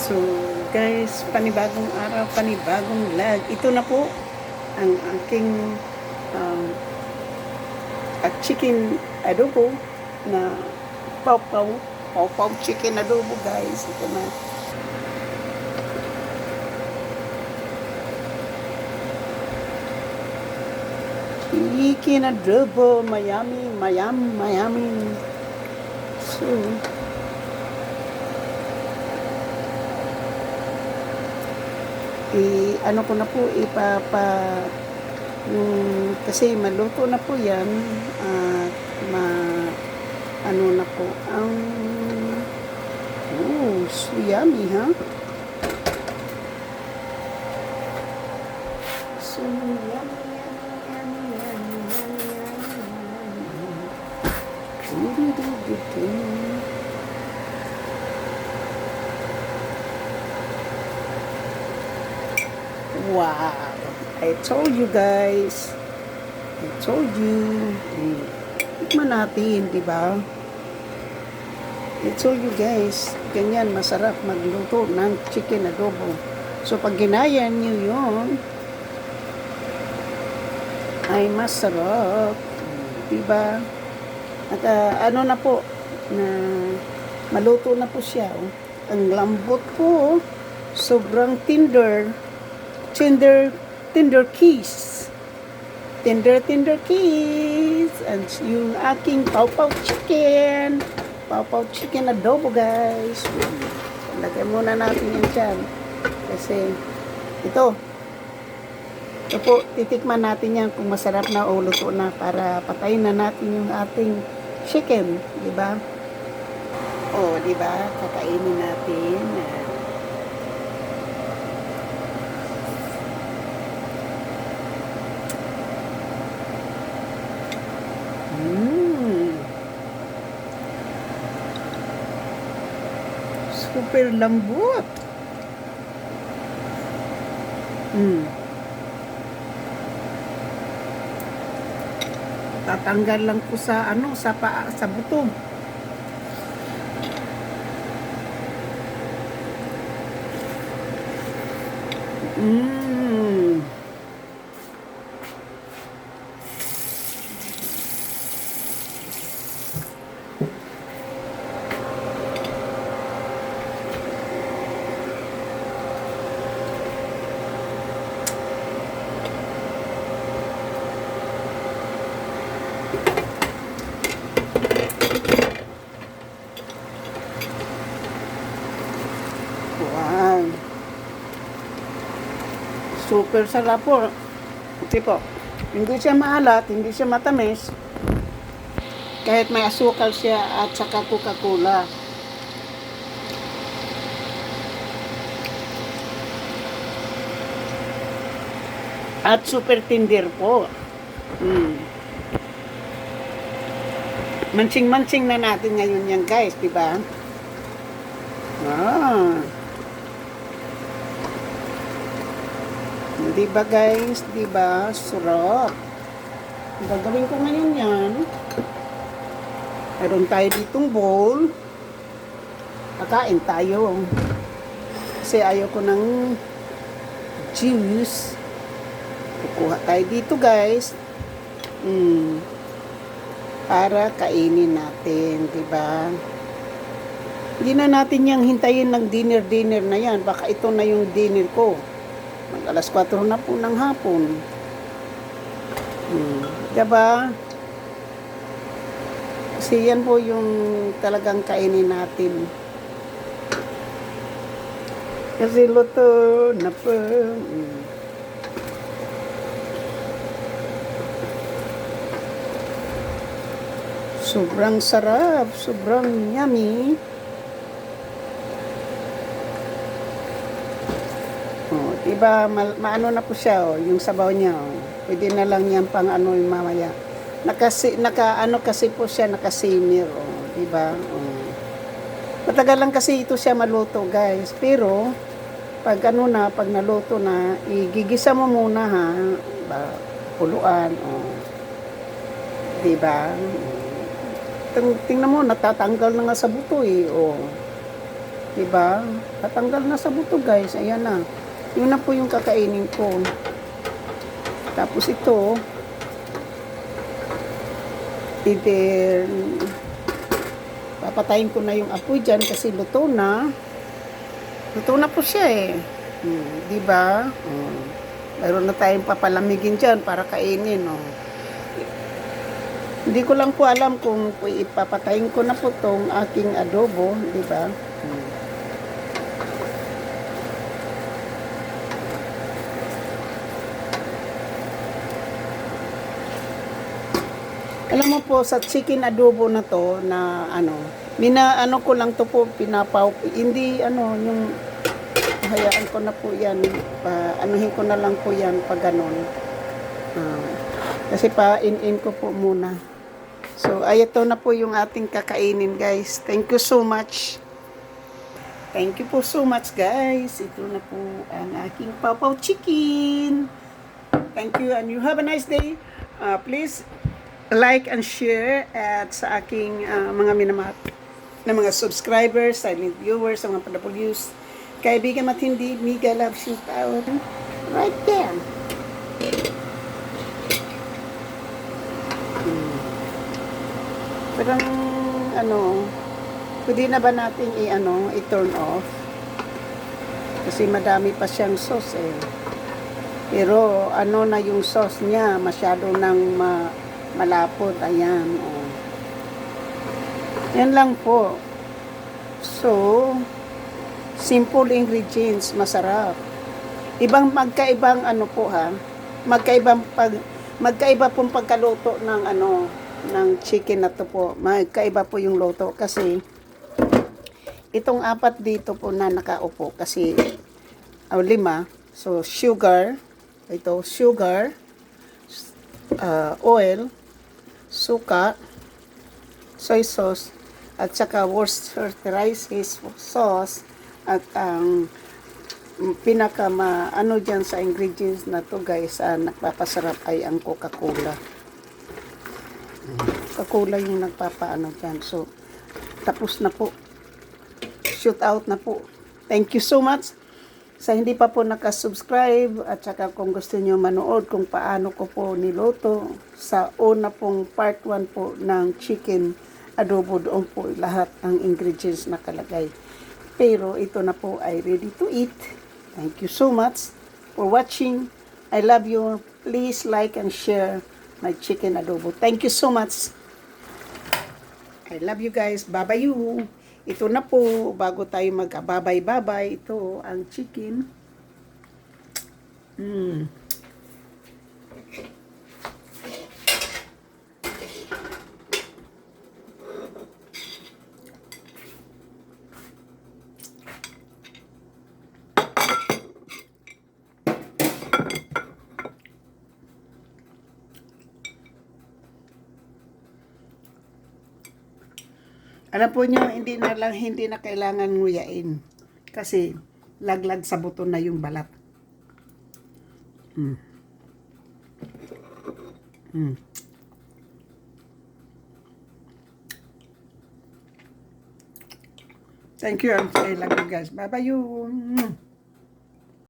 So guys, panibagong araw, panibagong vlog. Ito na po ang aking um, chicken adobo na pawpaw chicken adobo guys. Ito na. Chicken adobo, Miami. So, ano ko na po kasi maluto na po yan at ano na po ang so yummy so yummy. Wow! I told you guys. I told you. Tikman natin, di ba? I told you guys, ganyan masarap magluto ng chicken adobo. So pag ginaya niyo yun, ay masarap. Di ba? At ano na po, na maluto na po siya. Oh. Ang lambot po, sobrang tender kiss. Tender kiss. And yung aking pawpaw chicken adobo guys. Lagay muna natin yan dyan. Kasi ito po, titikman natin yan kung masarap na o luto na para patayin na natin yung ating chicken, di ba? O, di ba? Kakainin natin. Super lambot. Tatanggal lang po sa sa buto. Wow. Super sarap po. Ito po. Hindi siya maalat, hindi siya matamis. Kahit may asukal siya at saka Coca-Cola. At super tender po. Mansing-mansing na natin ngayon yan guys, di ba? Di ba guys? Di ba? Sarap. Gagawin ko ngayon yan. Meron tayo ditong bowl. Kakain tayo. Kasi ayaw ko ng juice. Kukuha tayo dito guys. Para kainin natin. Diba? Hindi na natin yung hintayin ng dinner na yan. Baka ito na yung dinner ko. Alas 4 na po ng hapon. Diba? Kasi yan po yung talagang kainin natin. Kasi luto na po. Sobrang sarap. Sobrang yummy. Diba, maano na po siya, yung sabaw niya, pwede na lang yan pang ano yung mamaya. Naka-ano kasi po siya, nakasimir, diba? Matagal lang kasi ito siya maluto, guys. Pero, pag naluto na, igigisa mo muna, puluan, diba? Tingnan mo, natatanggal na nga sa buto, Diba? Tatanggal na sa buto guys. Ayan na. Yun na po yung kakainin ko. Tapos ito, either papatayin ko na yung apoy dyan kasi luto na. Luto na po siya eh. Diba? Mayroon na tayong papalamigin dyan para kainin. Hindi ko lang po alam kung ipapatayin ko na po tong aking adobo. Diba? Alam mo po, sa chicken adobo na to, na ano ko lang to po, pinapaw, hindi yung, hayaan ko na po yan, anuhin ko na lang po yan pag ganon. Kasi pa-in ko po muna. So, ay ito na po yung ating kakainin guys. Thank you so much. Thank you po so much guys. Ito na po ang aking paw-paw chicken. Thank you and you have a nice day. Please like and share at sa aking mga minamahal na mga subscribers, silent viewers, sa mga padapulyus, kaibigan at hindi, Miga loves you power right there. Parang pwede na ba natin i-turn off? Kasi madami pa siyang sauce eh. Pero na yung sauce niya, masyado nang malapot. Ayan. Yan lang po. So, simple ingredients, masarap. Magkaibang po ha. Magkaiba pong pagkaluto ng chicken na to po. Magkaiba po yung luto kasi itong 4 dito po na nakaupo kasi 5. So, sugar. Ito, sugar. Oil. Suka, soy sauce, at saka Worcestershire sauce, at ang pinaka dyan sa ingredients na to guys, nagpapasarap ay ang Coca-Cola. Coca-Cola yung nagpapaano dyan. So, tapos na po. Shoot out na po. Thank you so much. Sa hindi pa po nakasubscribe at saka kung gusto niyo manood kung paano ko po niluto sa una pong part 1 po ng chicken adobo, doon po lahat ang ingredients nakalagay. Pero ito na po ay ready to eat. Thank you so much for watching. I love you. Please like and share my chicken adobo. Thank you so much. I love you guys. Bye-bye you. Ito na po, bago tayo mag-babay-babay, ito ang chicken. Alam po nyo, hindi na kailangan nguyain. Kasi, laglag sa buto na yung balat. Thank you. I love you guys. Bye-bye you.